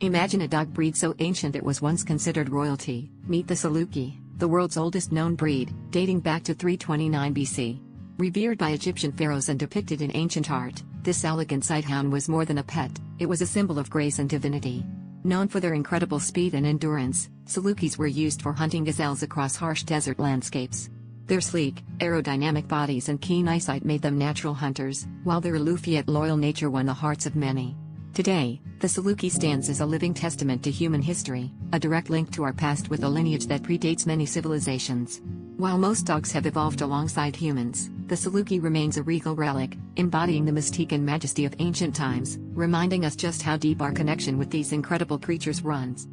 Imagine a dog breed so ancient it was once considered royalty. Meet the Saluki, the world's oldest known breed, dating back to 329 BC. Revered by Egyptian pharaohs and depicted in ancient art, this elegant sighthound was more than a pet, it was a symbol of grace and divinity. Known for their incredible speed and endurance, Salukis were used for hunting gazelles across harsh desert landscapes. Their sleek, aerodynamic bodies and keen eyesight made them natural hunters, while their aloof yet loyal nature won the hearts of many. Today, the Saluki stands as a living testament to human history, a direct link to our past with a lineage that predates many civilizations. While most dogs have evolved alongside humans, the Saluki remains a regal relic, embodying the mystique and majesty of ancient times, reminding us just how deep our connection with these incredible creatures runs.